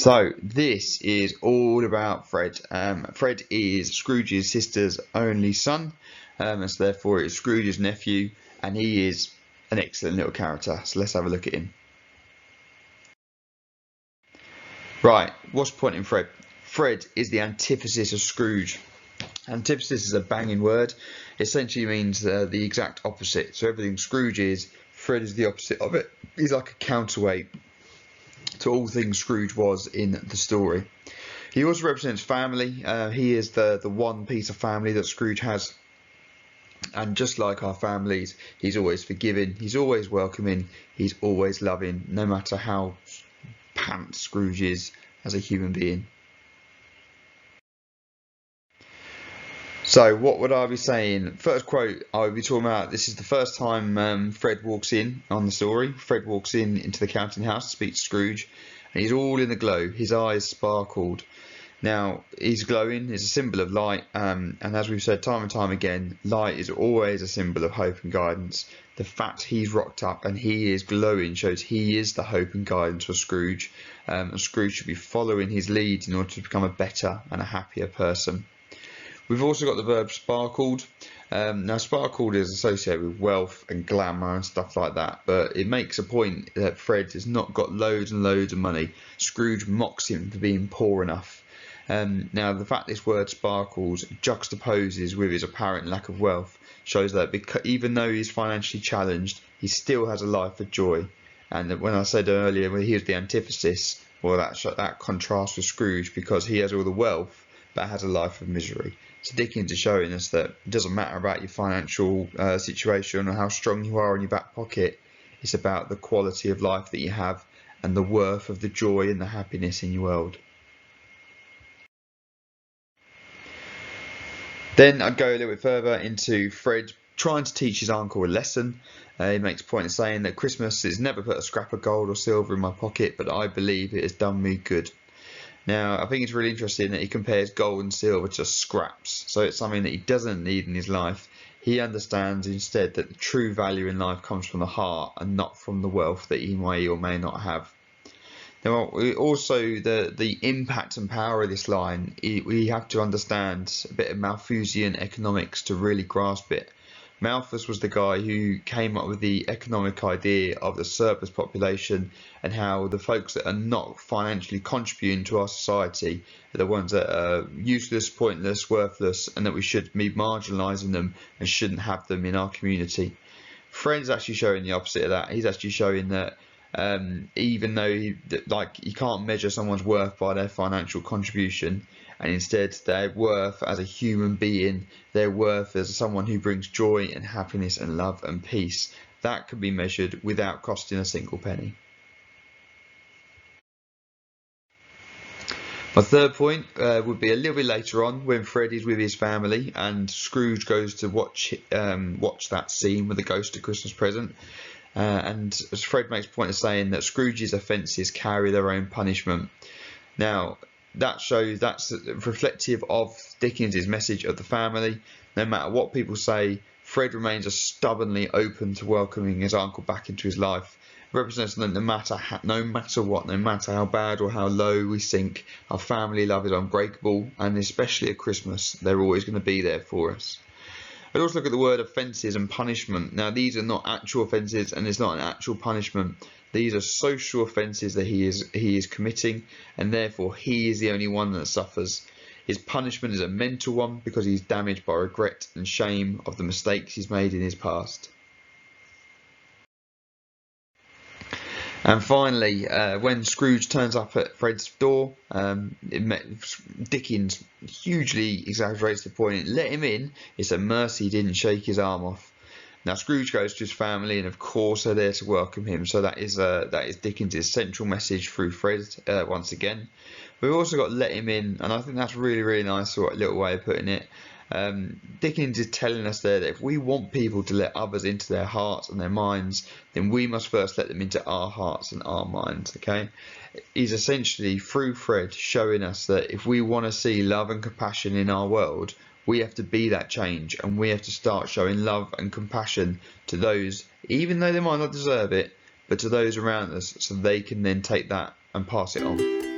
So this is all about Fred. Fred is Scrooge's sister's only son, and so therefore is Scrooge's nephew, and he is an excellent little character. So let's have a look at him. Right, what's the point in Fred? Fred is the antithesis of Scrooge. Antithesis is a banging word. It essentially means the exact opposite. So everything Scrooge is, Fred is the opposite of it. He's like a counterweight to all things Scrooge was in the story. He also represents family. He is the one piece of family that Scrooge has. And just like our families, he's always forgiving, he's always welcoming, he's always loving, no matter how pants Scrooge is as a human being. So what would I be saying? First quote I would be talking about, this is the first time Fred walks in on the story. Fred walks into the counting house to speak to Scrooge, and he's all in a glow. His eyes sparkled. Now, he's glowing, it's a symbol of light, and as we've said time and time again, light is always a symbol of hope and guidance. The fact he's rocked up and he is glowing shows he is the hope and guidance for Scrooge, and Scrooge should be following his lead in order to become a better and a happier person. We've also got the verb sparkled. Now, sparkled is associated with wealth and glamour and stuff like that, but it makes a point that Fred has not got loads and loads of money. Scrooge mocks him for being poor enough. Now, the fact this word sparkles juxtaposes with his apparent lack of wealth shows that even though he's financially challenged, he still has a life of joy. And when I said earlier when he was the antithesis, well, that contrasts with Scrooge because he has all the wealth but has a life of misery. So Dickens is showing us that it doesn't matter about your financial situation or how strong you are in your back pocket. It's about the quality of life that you have and the worth of the joy and the happiness in your world. Then I'd go a little bit further into Fred trying to teach his uncle a lesson. He makes a point of saying that Christmas has never put a scrap of gold or silver in my pocket, but I believe it has done me good. Now, I think it's really interesting that he compares gold and silver to scraps. So it's something that he doesn't need in his life. He understands instead that the true value in life comes from the heart and not from the wealth that he may or may not have. Now, also the impact and power of this line, we have to understand a bit of Malthusian economics to really grasp it. Malthus was the guy who came up with the economic idea of the surplus population and how the folks that are not financially contributing to our society are the ones that are useless, pointless, worthless, and that we should be marginalising them and shouldn't have them in our community. Fred's actually showing the opposite of that. He's actually showing that even though you can't measure someone's worth by their financial contribution, and instead their worth as a human being, their worth as someone who brings joy and happiness and love and peace, that can be measured without costing a single penny. My third point would be a little bit later on when Fred is with his family and Scrooge goes to watch that scene with the ghost of Christmas present. And as Fred makes a point of saying that Scrooge's offences carry their own punishment. Now, that's reflective of Dickens' message of the family. No matter what people say, Fred remains stubbornly open to welcoming his uncle back into his life. It represents that no matter what, no matter how bad or how low we sink, our family love is unbreakable, and especially at Christmas, they're always going to be there for us. I'd also look at the word offences and punishment. Now, these are not actual offences and it's not an actual punishment. These are social offences that he is committing, and therefore he is the only one that suffers. His punishment is a mental one because he's damaged by regret and shame of the mistakes he's made in his past. And finally, when Scrooge turns up at Fred's door, Dickens hugely exaggerates the point. Let him in. It's a mercy he didn't shake his arm off. Now, Scrooge goes to his family, and of course they're there to welcome him. So that is Dickens' central message through Fred once again. We've also got let him in, and I think that's really, really nice little way of putting it. Dickens is telling us there that if we want people to let others into their hearts and their minds, then we must first let them into our hearts and our minds. Okay, he's essentially through Fred showing us that if we want to see love and compassion in our world, we have to be that change, and we have to start showing love and compassion to those, even though they might not deserve it, but to those around us, so they can then take that and pass it on.